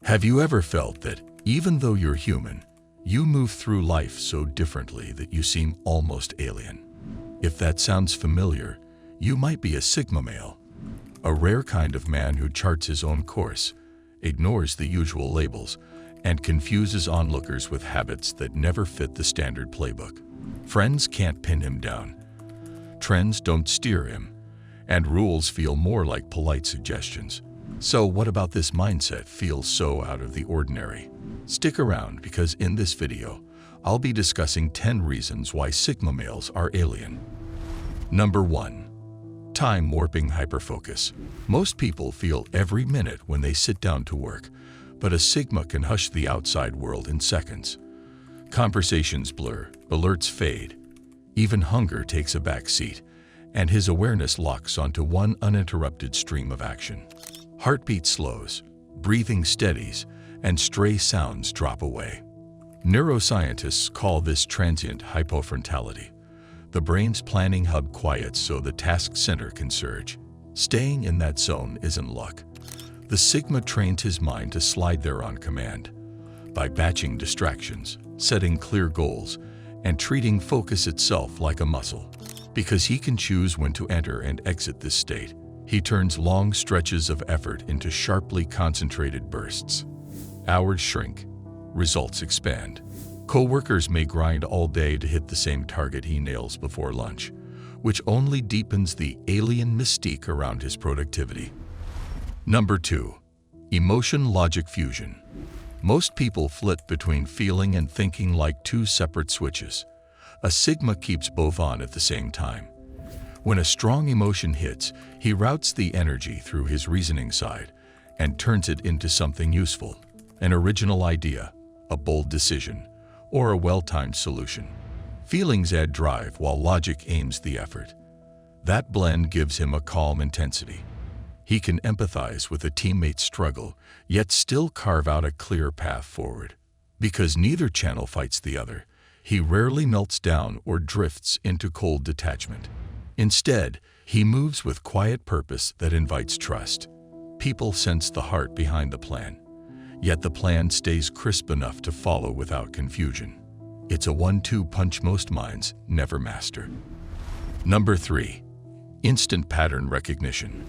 Have you ever felt that, even though you're human, you move through life so differently that you seem almost alien? If that sounds familiar, you might be a Sigma male, a rare kind of man who charts his own course, ignores the usual labels, and confuses onlookers with habits that never fit the standard playbook. Friends can't pin him down, trends don't steer him, and rules feel more like polite suggestions. So what about this mindset feels so out of the ordinary? Stick around, because in this video, I'll be discussing 10 reasons why Sigma males are alien. Number 1. Time warping hyperfocus. Most people feel every minute when they sit down to work, but a Sigma can hush the outside world in seconds. Conversations blur, alerts fade, even hunger takes a back seat, and his awareness locks onto one uninterrupted stream of action. Heartbeat slows, breathing steadies, and stray sounds drop away. Neuroscientists call this transient hypofrontality. The brain's planning hub quiets so the task center can surge. Staying in that zone isn't luck. The Sigma trains his mind to slide there on command. By batching distractions, setting clear goals, and treating focus itself like a muscle. Because he can choose when to enter and exit this state, he turns long stretches of effort into sharply concentrated bursts. Hours shrink, results expand. Co-workers may grind all day to hit the same target he nails before lunch, which only deepens the alien mystique around his productivity. Number 2. Emotion-logic fusion. Most people flit between feeling and thinking like two separate switches. A Sigma keeps both on at the same time. When a strong emotion hits, he routes the energy through his reasoning side and turns it into something useful, an original idea, a bold decision, or a well-timed solution. Feelings add drive while logic aims the effort. That blend gives him a calm intensity. He can empathize with a teammate's struggle, yet still carve out a clear path forward. Because neither channel fights the other, he rarely melts down or drifts into cold detachment. Instead, he moves with quiet purpose that invites trust. People sense the heart behind the plan, yet the plan stays crisp enough to follow without confusion. It's a 1-2 punch most minds never master. Number 3. Instant pattern recognition.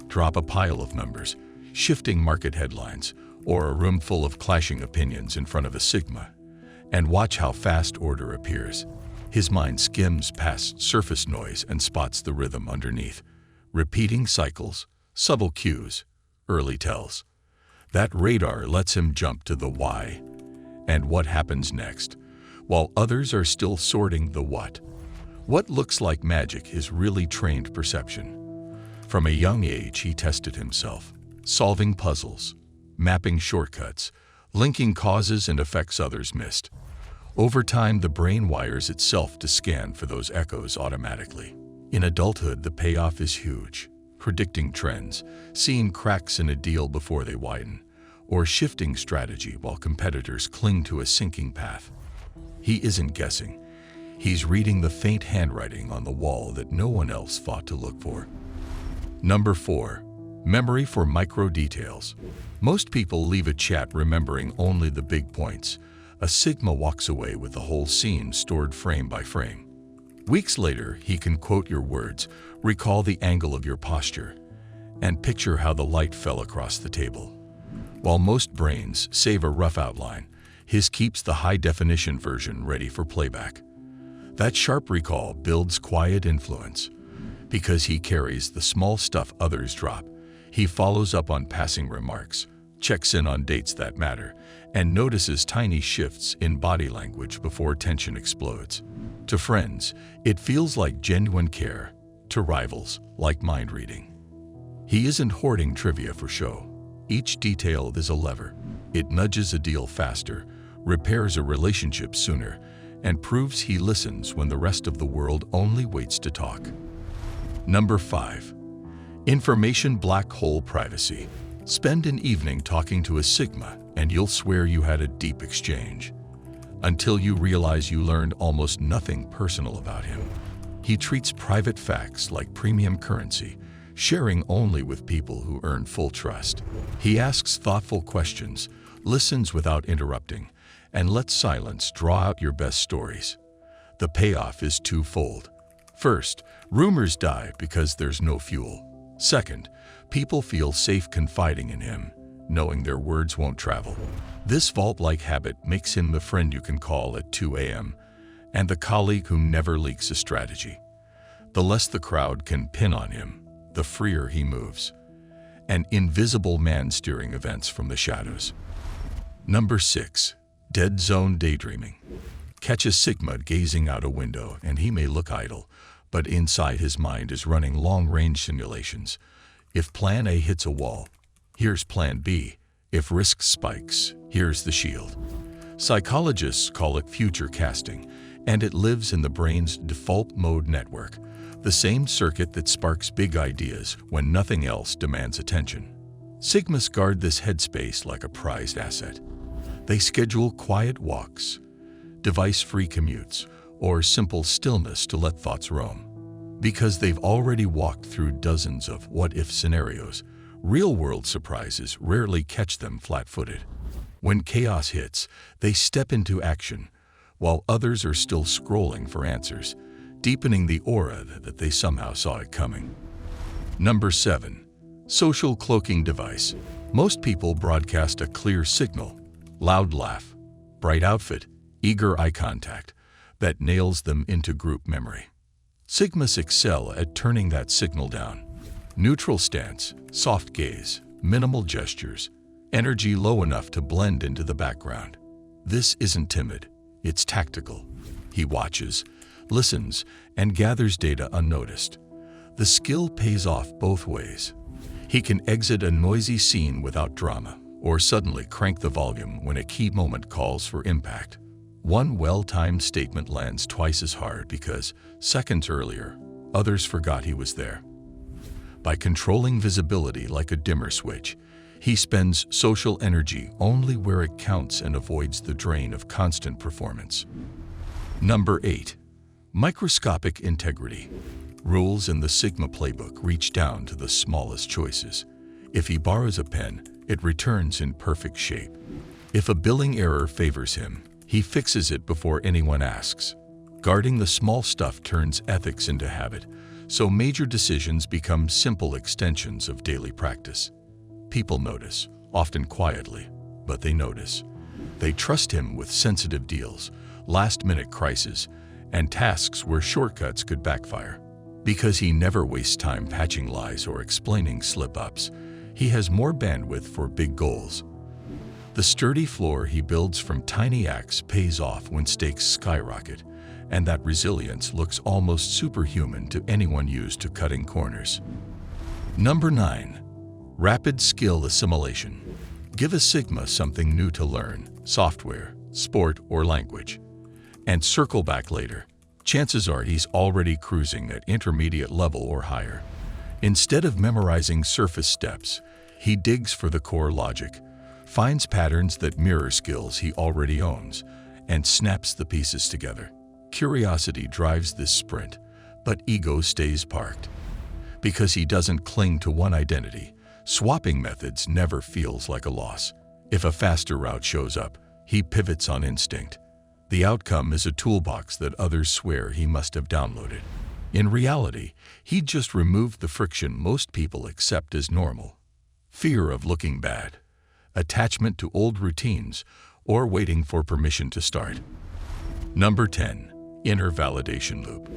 Drop a pile of numbers, shifting market headlines, or a room full of clashing opinions in front of a Sigma, and watch how fast order appears. His mind skims past surface noise and spots the rhythm underneath. Repeating cycles, subtle cues, early tells. That radar lets him jump to the why and what happens next, while others are still sorting the what. What looks like magic is really trained perception. From a young age, he tested himself, solving puzzles, mapping shortcuts, linking causes and effects others missed. Over time, the brain wires itself to scan for those echoes automatically. In adulthood, the payoff is huge. Predicting trends, seeing cracks in a deal before they widen, or shifting strategy while competitors cling to a sinking path. He isn't guessing. He's reading the faint handwriting on the wall that no one else thought to look for. Number 4. Memory for micro details. Most people leave a chat remembering only the big points. A Sigma walks away with the whole scene stored frame by frame. Weeks later, he can quote your words, recall the angle of your posture, and picture how the light fell across the table. While most brains save a rough outline, his keeps the high-definition version ready for playback. That sharp recall builds quiet influence. Because he carries the small stuff others drop, he follows up on passing remarks, checks in on dates that matter, and notices tiny shifts in body language before tension explodes. To friends, it feels like genuine care. To rivals, like mind reading. He isn't hoarding trivia for show. Each detail is a lever. It nudges a deal faster, repairs a relationship sooner, and proves he listens when the rest of the world only waits to talk. Number 5. Information black hole privacy. Spend an evening talking to a Sigma and you'll swear you had a deep exchange. Until you realize you learned almost nothing personal about him. He treats private facts like premium currency, sharing only with people who earn full trust. He asks thoughtful questions, listens without interrupting, and lets silence draw out your best stories. The payoff is twofold. First, rumors die because there's no fuel. Second, people feel safe confiding in him, knowing their words won't travel. This vault-like habit makes him the friend you can call at 2 a.m. and the colleague who never leaks a strategy. The less the crowd can pin on him, the freer he moves. An invisible man steering events from the shadows. Number 6. Dead zone daydreaming. Catch a Sigma gazing out a window and he may look idle, but inside his mind is running long-range simulations. If plan A hits a wall, here's plan B. If risk spikes, here's the shield. Psychologists call it future casting, and it lives in the brain's default mode network, the same circuit that sparks big ideas when nothing else demands attention. Sigmas guard this headspace like a prized asset. They schedule quiet walks, device-free commutes, or simple stillness to let thoughts roam. Because they've already walked through dozens of what-if scenarios, real-world surprises rarely catch them flat-footed. When chaos hits, they step into action, while others are still scrolling for answers, deepening the aura that they somehow saw it coming. Number 7. Social cloaking device. Most people broadcast a clear signal, loud laugh, bright outfit, eager eye contact, that nails them into group memory. Sigmas excel at turning that signal down. Neutral stance, soft gaze, minimal gestures, energy low enough to blend into the background. This isn't timid, it's tactical. He watches, listens, and gathers data unnoticed. The skill pays off both ways. He can exit a noisy scene without drama, or suddenly crank the volume when a key moment calls for impact. One well-timed statement lands twice as hard because, seconds earlier, others forgot he was there. By controlling visibility like a dimmer switch, he spends social energy only where it counts and avoids the drain of constant performance. Number 8. Microscopic integrity. Rules in the Sigma playbook reach down to the smallest choices. If he borrows a pen, it returns in perfect shape. If a billing error favors him, he fixes it before anyone asks. Guarding the small stuff turns ethics into habit, so major decisions become simple extensions of daily practice. People notice, often quietly, but they notice. They trust him with sensitive deals, last-minute crises, and tasks where shortcuts could backfire. Because he never wastes time patching lies or explaining slip-ups, he has more bandwidth for big goals. The sturdy floor he builds from tiny acts pays off when stakes skyrocket, and that resilience looks almost superhuman to anyone used to cutting corners. Number 9. Rapid skill assimilation. Give a Sigma something new to learn, software, sport, or language, and circle back later. Chances are he's already cruising at intermediate level or higher. Instead of memorizing surface steps, he digs for the core logic, finds patterns that mirror skills he already owns, and snaps the pieces together. Curiosity drives this sprint, but ego stays parked. Because he doesn't cling to one identity, swapping methods never feels like a loss. If a faster route shows up, he pivots on instinct. The outcome is a toolbox that others swear he must have downloaded. In reality, he just removed the friction most people accept as normal. Fear of looking bad, attachment to old routines, or waiting for permission to start. Number 10. Inner validation loop.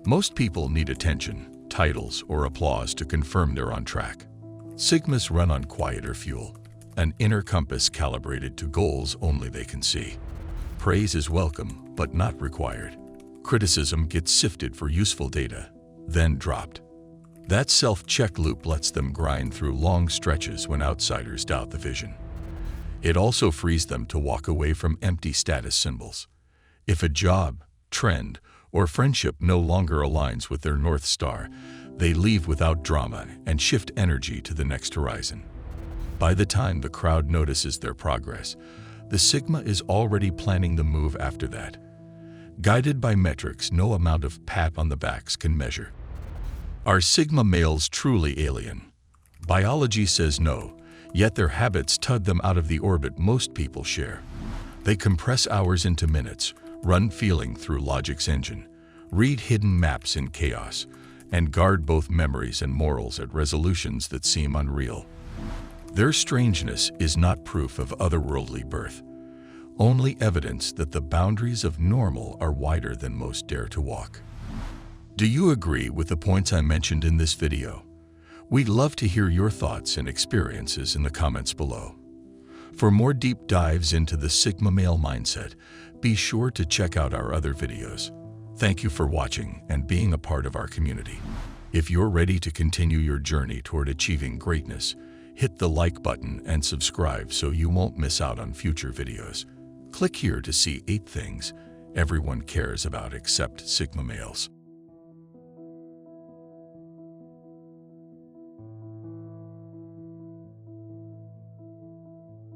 Most people need attention, titles, or applause to confirm they're on track. Sigmas run on quieter fuel, an inner compass calibrated to goals only they can see. Praise is welcome, but not required. Criticism gets sifted for useful data, then dropped. That self-check loop lets them grind through long stretches when outsiders doubt the vision. It also frees them to walk away from empty status symbols. If a job, trend, or friendship no longer aligns with their North Star, they leave without drama and shift energy to the next horizon. By the time the crowd notices their progress, the Sigma is already planning the move after that. Guided by metrics no amount of pat on the backs can measure. Are Sigma males truly alien? Biology says no, yet their habits tug them out of the orbit most people share. They compress hours into minutes, run feeling through logic's engine, read hidden maps in chaos, and guard both memories and morals at resolutions that seem unreal. Their strangeness is not proof of otherworldly birth, only evidence that the boundaries of normal are wider than most dare to walk. Do you agree with the points I mentioned in this video? We'd love to hear your thoughts and experiences in the comments below. For more deep dives into the Sigma male mindset, be sure to check out our other videos. Thank you for watching and being a part of our community. If you're ready to continue your journey toward achieving greatness, hit the like button and subscribe so you won't miss out on future videos. Click here to see 8 things everyone cares about except Sigma males.